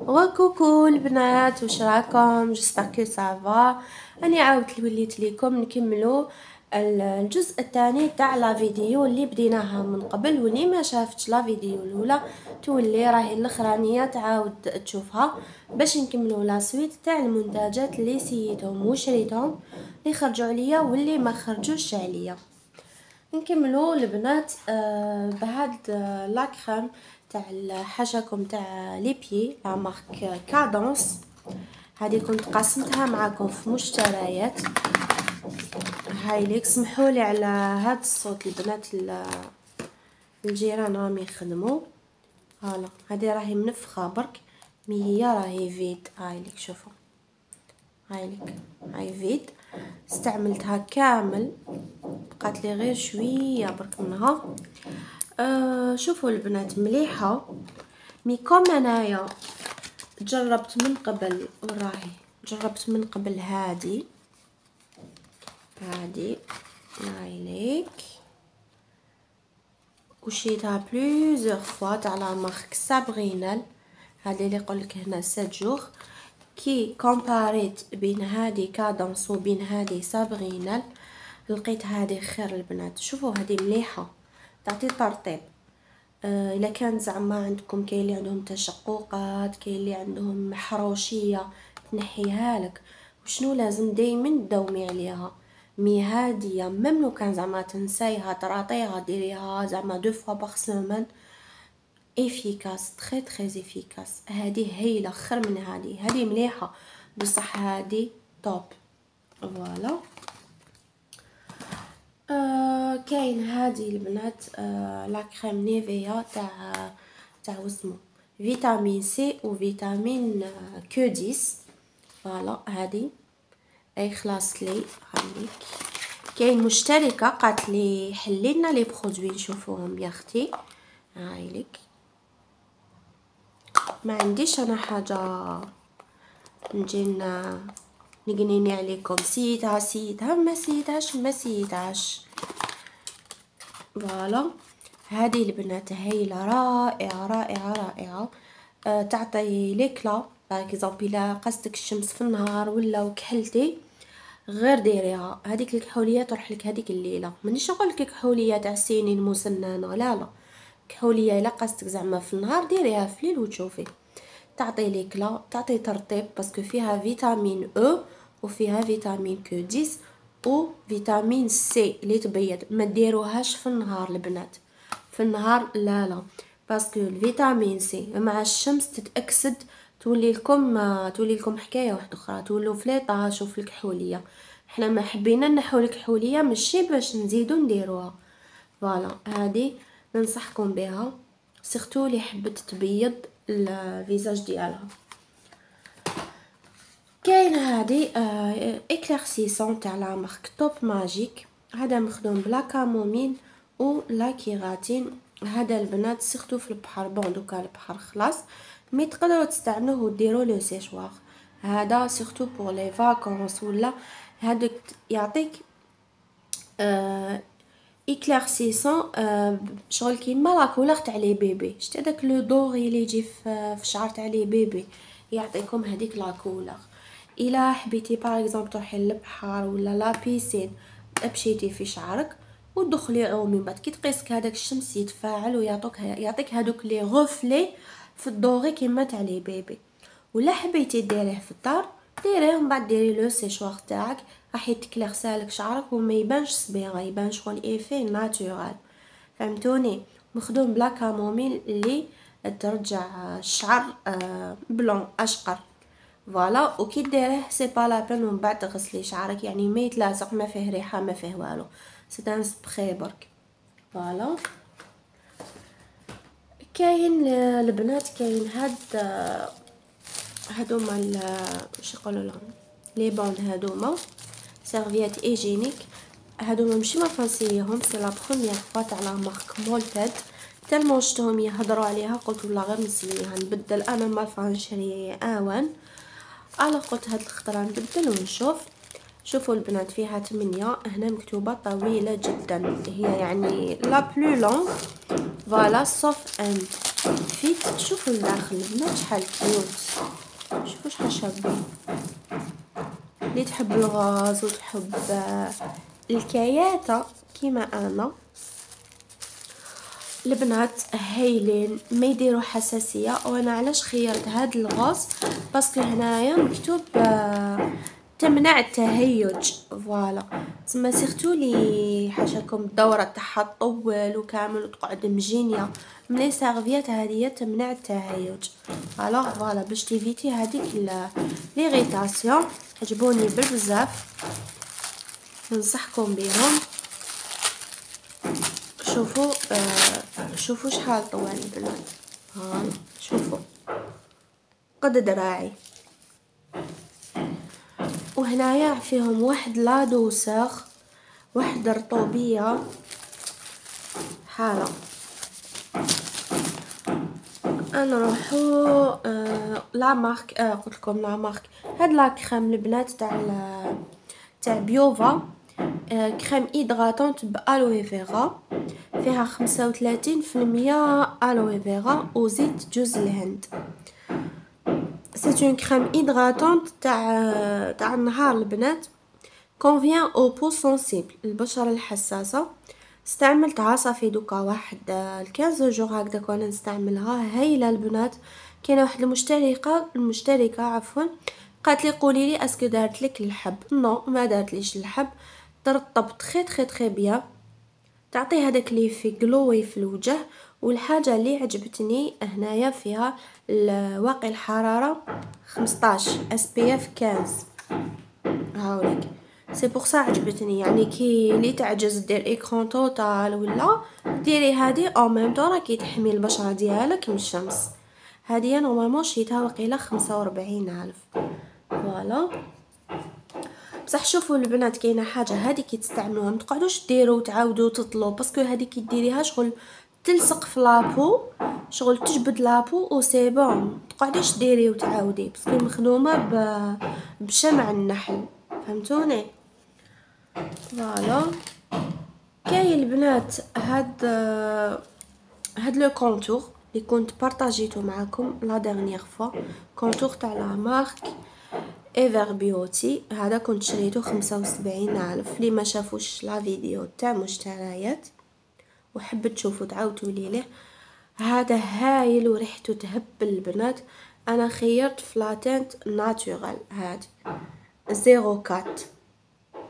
وكوكو البنات، واش راكم؟ جيسبر كو سافا. اني عاودت وليت ليكم نكملوا الجزء الثاني تاع لا فيديو اللي بديناها من قبل، واللي ما شافتش لا فيديو الاولى تولي راهي الاخرانيه تعاود تشوفها باش نكملوا لا سويت تاع المنتجات اللي سيتهم وشريتهم، اللي خرجوا عليا واللي ما خرجوش عليا. نكملوا البنات بهاد لا كريم تاع حاجاكم تاع لي بيي لا مارك كادونس. هذه كنت قسمتها معكم في مشتريات. هاي ليك سمحوا لي على هاد الصوت البنات، الجيران راهم يخدموا. هالا هذه راهي منفخه برك، مي هي راهي فيد. هاي ليك شوفوا، هاي ليك هاي فيد. استعملتها كامل، بقات لي غير شويه برك منها. شوفوا البنات مليحه، مي كوم انايا جربت من قبل وراهي جربت من قبل هادي هاي ليك، وشيتها بليزيور فوا تاع لا مارك سابرينال. هذه اللي يقولك هنا 7 جور. كي كومباريت بين هذه كادونس وبين هذه سابرينال، لقيت هذه خير البنات. شوفوا هذه مليحه، تعطي ترطيب. الا كان زعما عندكم كاين اللي عندهم تشققات، كاين اللي عندهم حروشيه، تنحيها لك. وشنو لازم دائما تداومي عليها. مي هاديه ميم لو كان زعما تنسايها تراطيها ديريها زعما دو فوا باغ سيمين، افيكاس تري تري افيكاس. هذه هايله خير من هذه مليحه بصح هذه توب. فوالا. كاين هذه البنات لا كريم نيفيا تاع واسمو فيتامين سي وفيتامين كو 10. فوالا هذه اي خلاص لي. هانيك كاين مشتركه قالت لي حلي لنا لي برودوي نشوفوهم يا اختي. هاي لك، ما عنديش انا حاجه نجي نقنيني عليكم. سيتها ما سيتهاش. فوالا هذه البنات هايله رائعه. تعطي ليكلا باغ اكزومبل الا قصدك الشمس في النهار ولا وكحلتي غير ديريها. هذيك الكحوليه تروح لك هذيك الليله. مانيش نقول لك كحوليه تاع سنين مسننه، لا كحوليه الا قصدك زعما في النهار ديريها في الليل وتشوفي. تعطي ليكلا، تعطي ترطيب باسكو فيها فيتامين او وفيها فيتامين كو 10 وفيتامين سي اللي تبيض. ما ديروهاش في النهار البنات، في النهار لا باسكو الفيتامين سي مع الشمس تتاكسد تولي لكم حكايه واحده اخرى، تولوا فليطاج وفي الكحوليه. احنا ما حبينا نحو الكحوليه ماشي باش نزيدو نديروها. فوالا هذه ننصحكم بها سيرتو اللي حبت تبيض الفيزاج ديالها. كاين هذه اكليرسيسون تاع لا مارك توب ماجيك. هذا مخدوم بلا كامومين و لا كيراتين. هذا البنات سيرتو في البحر، بون دوكا البحر خلاص مي تقدروا تستعملوه وديروا له سيشوار. هذا سيرتو بور لي فاكونس ولا هذاك يعطيك اكليرسيسون شغل كيما لا كولور تاع لي بيبي. شتي هذاك لو دوري اللي يجي في شعر تاع لي بيبي، يعطيكم هذيك لا كولور. الا حبيتي باغ اكزومبل تروحي للبحر ولا لا بيسين مشيتي في شعرك ودخلي عومي، بعد كي تقيسك هذاك الشمس يتفاعل يعطيك هذوك لي غوفلي في الدوري كيما تاع لي بيبي. ولا حبيتي ديريه في الدار ديريه ومن بعد ديري لو سيشوار تاعك، راح يتكلغسالك شعرك وما يبانش صبيغه، يبان شغل ايفي ناتورال. فهمتوني؟ مخدوم بلا كاموميل اللي ترجع الشعر بلون اشقر. فوالا وكي ديريه سي با لا بين ومن بعد تغسلي شعرك، يعني ما يتلاصق، ما فيه ريحه ما فيه والو، سي ان سبراي برك. فوالا كاين البنات كاين هادوما واش يقولوا لهم لي بوند، هادوما سيرفيات ايجينيك. هادوما ماشي ما فانسيهم، سي لا بروميير فوا تاع لا مارك مولتد. تالمون شتهم يهضروا عليها قلت والله غير نسميها نبدل انا ما نشري اوان. انا قلت هاد الخطره نبدل ونشوف. شوفوا البنات فيها 8 هنا مكتوبه طويله جدا، هي يعني لا بلو لونغ. فوالا سوف اند فيت شوفوا الداخل البنات شحال كيوت، شوفوا شحال شابين. اللي تحب الغاز وتحب الكياتة كيما انا، البنات هايلين ما يديروا حساسيه. وانا علاش خيرت هاد الغاز باسكو هنايا مكتوب تمنع التهيج. فوالا تما سيرتو لي حاشاكم الدوره تاعها طول وكامل وتقعد مجينيه من السيرفيات هذه تمنع التهيج. فوالا باش تيفيتي هذيك ليغيتاسيون. عجبوني بزاف، ننصحكم بهم. شوفوا شوفوا شحال طوال البنات، هاي شوفوا قد دراعي. وهنايا فيهم واحد لا دوسر، واحد رطوبيه حاله. انا نروحو لا مارك قلت لكم لا مارك. هاد لا كريم البنات تاع بيوفا، كريم ايدغاتونت بالوي فيرا، فيها 35% الوي فيرا وزيت جوز الهند. سي اون كريم ايدغاتونت تاع النهار البنات، كونفيان او بو سونسيبل البشره الحساسه. استعملتها صافي دوكا واحد 15 جوغ هكذاك وانا نستعملها. هايله البنات. كاينه واحد المشتركه عفوا قالت لي قولي لي اسكو دارت لك الحب. نو ما دارتليش الحب، ترطب تري تري تري بيان، تعطي هذاك لي في جلوي في الوجه. والحاجه اللي عجبتني هنايا فيها واقي الحراره 15 اس بي اف 15. هاوليك سي بوغ سا عجبتني. يعني كي اللي تعجز دير ايكرون توتال ولا ديري هادي او ميم طون راكي تحمي البشره ديالك من الشمس. هادي نورمالمون شريتها وقيله 45,000. فوالا بصح شوفوا البنات كاينه حاجه هادي كي تستعملوها ما تقعدوش ديروا وتعاودوا تطلوا، باسكو هادي كي ديريها شغل تلصق في لابو، شغل تجبد لابو و سي بون. تقعديش ديري وتعاودي باسكو مخدومه بشمع النحل، فهمتوني؟ فوالا كاين البنات هاد لو كونتور اللي كنت بارطاجيته معكم لا ديرنيير فوا، كونتور تاع لا مارك ايفر بيوتي. هذا كنت شريته 75,000. اللي ما شافوش لا فيديو تاع مشتريات وحبت تشوفوا تعاودوا ليه، هذا هايل وريحته تهبل البنات. انا خيرت فلاتنت ناتورال هاد 04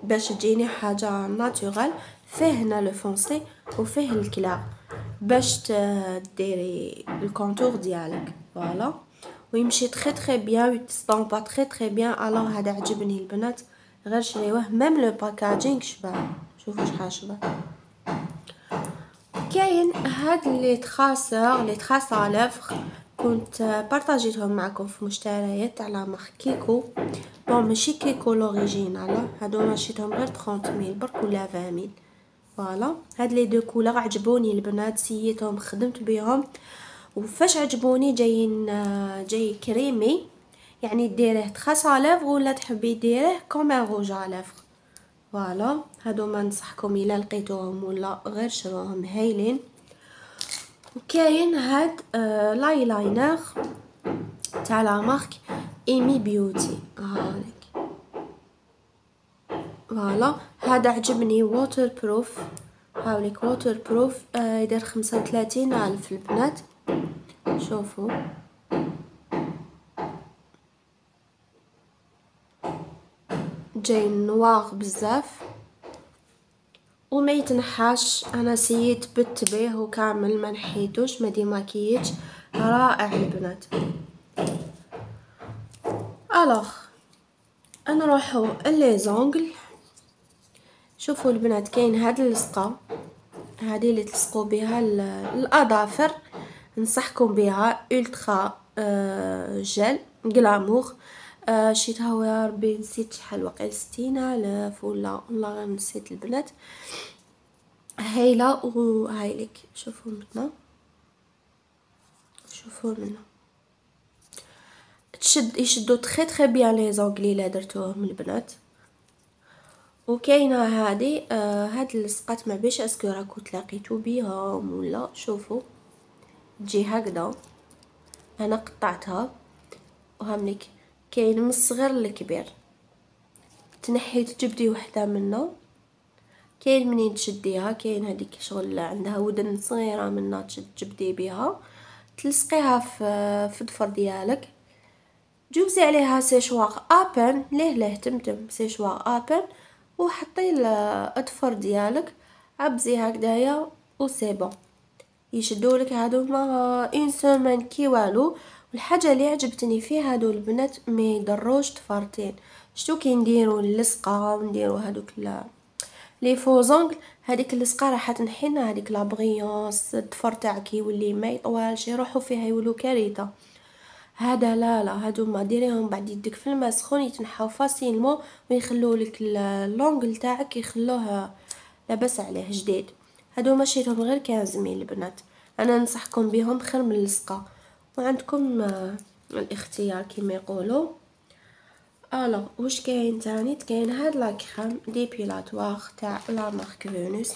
باش تجيني حاجه ناتورال، فيه هنا لو فونسي وفيه الكلا باش ديري الكونتور ديالك. فوالا ويمشي تري تري بيان ويتستامبا تري تري بيان. الوغ هذا عجبني البنات، غير شريوه. ميم لو باكاجينغ شباب، شوفوا شحال شباب. كاين هاد لي تراسور لي تراس ا لافغ كنت بارطاجيتهم معكم في مشتريات تاع لا مارك كيكو. بون ماشي كيكو لوريجينال، هادو ما شريتهم غير 30,000 برك ولا 20,000. فوالا هاد لي دو كولور عجبوني البنات، سيتهم خدمت بيهم وفاش عجبوني. جايين جاي كريمي، يعني ديريه تراس ا لافغ ولا تحبي ديريه كوم ان روج ا لافغ. فوالا هادو ما نصحكم الا لقيتوهم ولا غير شروهم هايلين. وكاين هاد لاي لاينر تاع لا مارك ايمي بيوتي. هاوليك فوالا هذا عجبني ووتر بروف. هاوليك ووتر بروف يدير 35,000 البنات. شوفوا جاي نواغ بزاف وما يتنحاش. انا سيت بت بيه وكامل ما نحيتوش ما ديماكييتش. رائع البنات. الوغ نروحو لي زونغل. شوفوا البنات كاين هاد اللصقه هذه اللي تلصقوا بها الاظافر، ننصحكم بها الترا جل غلامور. شريتها يا ربي نسيت شحال وقيل 60,000 ولا والله غير نسيت البنات. هايله وهايلك. شوفوا منا شوفوا منا يشدوا تري تري بيان لي زونغلي لا درتوهم البنات. وكاينه هذه هاد اللصقات ما بيش اسكو راكو تلاقيتو بيهم ولا. شوفوا تجي هكذا. انا قطعتها وهملك كاين من الصغير للكبير، تنحي تجبدي وحده منه. كاين منين تشديها، كاين هذيك شغل عندها ودن صغيره منها تجبدي بها، تلصقيها في الضفر ديالك، جوزي عليها سيشوار ابن ليه تمتم سيشوار ابن، وحطي الضفر ديالك عبزي هكذايا وسي بون. يشدولك هادوما اون سيمين كي والو. والحاجه اللي عجبتني فيه هادو البنات ما يضروش ضفرتين. شتو كي نديرو اللصقه ونديرو هادوك لي فوزونغ، هذيك اللصقه راح تنحي لنا هذيك لا بريونس، الضفر تاعك يولي ما يطوالش يروحوا فيها يولو كارثه. هذا لا هادوما ديريهم بعد يدك في الماء سخون يتنحاو فاسيلمون ويخلولك اللونغل تاعك يخلوه لاباس عليه جديد. هادوما شريتهم غير 15 البنات، انا ننصحكم بهم خير من اللصقه. وعندكم الاختيار كما يقولوا. الوغ واش كاين تاني؟ كاين هاد لا كريم ديبيلاتوار تاع لا مارك فينوس،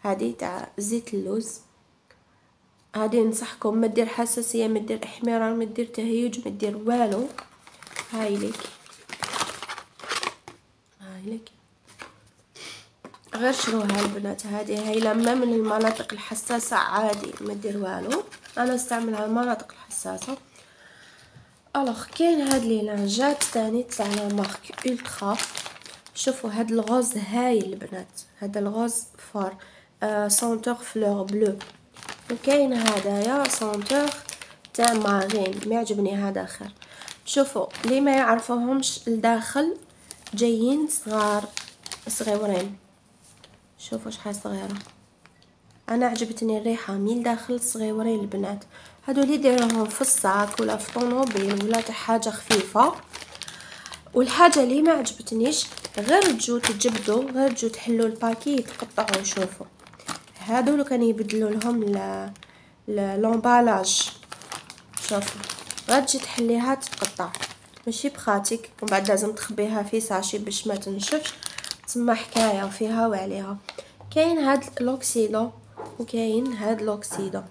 هادي تاع زيت اللوز. هادي ننصحكم ما دير حساسيه، ما دير احمرار، ما دير تهيج، ما دير والو. هايلك غير شروها البنات. هاي لما من المناطق الحساسه عادي ما دير والو، انا استعملها المناطق الحساسه. الوغ كاين هاد لي لانجات تاني تاع لا مارك الترا. شوفوا هاد الغوز هايل البنات، هذا الغوز فار سونتور فلور بلو. وكاين هدايا سونتور تاع مارين، ما يعجبني هذا خير. شوفوا لي ما يعرفوهمش الداخل جايين صغيورين. شوفوا شحال صغيره، انا عجبتني الريحه من الداخل صغيورين البنات. هادو اللي ديروهم في الصاك ولا في طونوبيل ولا حاجه خفيفه. والحاجه اللي ما عجبتنيش غير تجو تجبدوا، غير تجو تحلوا الباكي تقطعوا. شوفوا هادو لو كان يبدلوا لهم لومبالاج. شوفوا غير تجي تحليها تقطع، ماشي بخاتك. ومن بعد لازم تخبيها في ساشي باش ما تنشفش، تسمى حكايه فيها وعليها. كاين هاد لوكسيدو وكاين هاد لوكسيدو،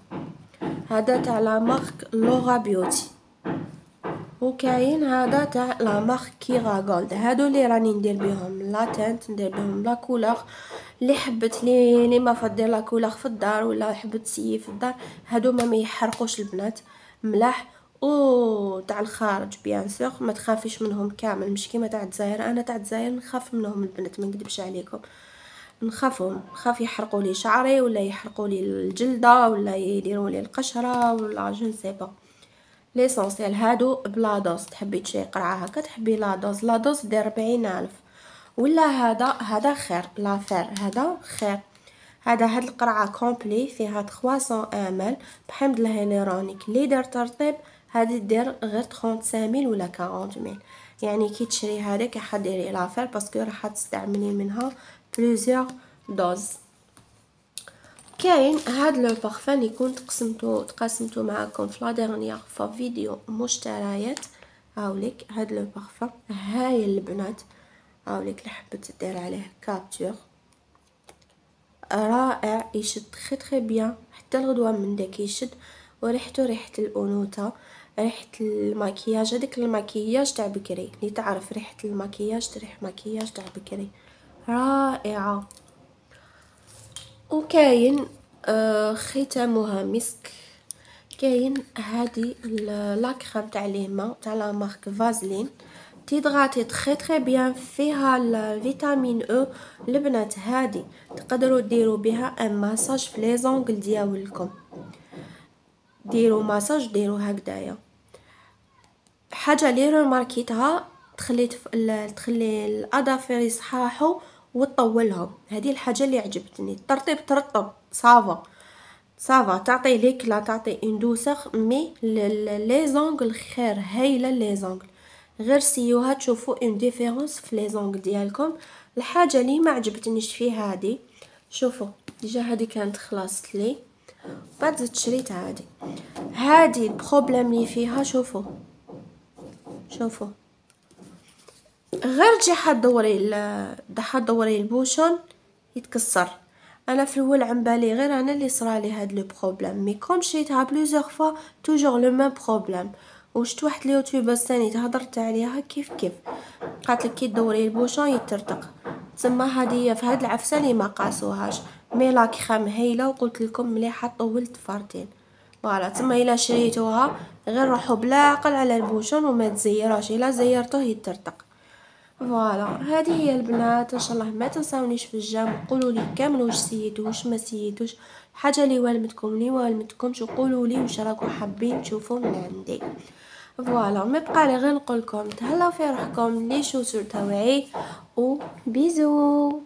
هذا تاع لا مارك لورا بيوتي، وكاين هذا تاع لا مارك كيرا جولد. هادو اللي راني ندير بهم لا تانت، ندير بهم لا كولور. اللي حبت لي ما فدير لا كولور في الدار ولا حبت تسيي في الدار، هادو ما يحرقوش البنات، ملاح او تاع الخارج بيان سور. ما تخافيش منهم كامل، مش كيما تاع الجزائر. انا تاع الجزائر نخاف منهم البنات، ما نكذبش عليكم، نخاف يحرقوا لي شعري ولا يحرقوا لي الجلده ولا يديروا لي القشره ولا جو نسي با. ليسونسيال هادو بلا دوز، تحبي تشري قرعه هكا تحبي لا دوز، لا دوز دير 40,000. ولا هذا خير لافير، هذا خير. هاد القرعه كومبلي فيها 300 ml بحمض الهيلورونيك اللي دار ترطيب. هادي دير غير 35,000 ولا 40,000. يعني كي تشري هذاك حديري لافير باسكو راح تستعملي منها بلوزيور دوز. كاين هاد لو بارفان يكون تقسمتو معاكم في لا ديرنيير في فيديو مشتريات. هاوليك هاد لو بارفان هايل البنات، هاوليك اللي حبت دير عليه كابتور رائع، يشد تري بيان حتى الغدوه من داك يشد. وريحته ريحه الانوثه، ريحه المكياج، هذاك المكياج تاع بكري اللي تعرف ريحه المكياج تريح مكياج تاع بكري، رائعه. وكاين ختامها مسك. كاين هادي لا كريم تاع ليما تاع لا مارك فازلين، تيدغاتي تري بيان، فيها الفيتامين او البنات. هادي تقدروا ديروا بها ان ماساج في لي زونغل ديالكم، ديروا ماساج ديروا هكذايا. حاجه اللي رماركيتها تخلي الاظافر يصحاحوا وتطولهم. هذه الحاجه اللي عجبتني، الترطيب ترطب صافا تعطي ليك لا تعطي اون دوسور مي لي زونغل خير هايله. لي زونغل غير سيوها تشوفوا اون ديفيرونس في لي زونغل ديالكم. الحاجه اللي ما عجبتنيش في هذه، شوفوا ديجا هذه كانت خلاصت لي، بعد زدت شريت هذه البروبليم اللي فيها. شوفوا غير تجي حدوري البوشون يتكسر. انا في الاول عم بالي غير انا اللي صرالي هاد لو بروبليم، مي كوم شيتها بلوزيغ فوا توجور لو ميم بروبليم. وشت واحد اليوتيوبر ثاني هضرت عليها كيف قالتلك كي تدوري البوشون يترتق، تسمى هادي في هاد العفسه اللي ما قاسوهاش، مي لا كريم هايله وقلت لكم مليحه طولت فرتين. فوالا تسمى الا شريتوها غير روحوا بلا عقل على البوشون وما تزيروش، الا زيرتوه يترتق. فوالا هذه هي البنات، ان شاء الله ما تنساونيش في الجام، قولوا لي كامل واش سيتو واش ما سيتوش، حاجه اللي والمتكم اللي والمتكمش، وقولوا لي واش راكم حابين تشوفوا من عندي. فوالا ما بقى لي غير نقول لكم تهلاو في روحكم، لي شوسور تاوعي، و بيزو.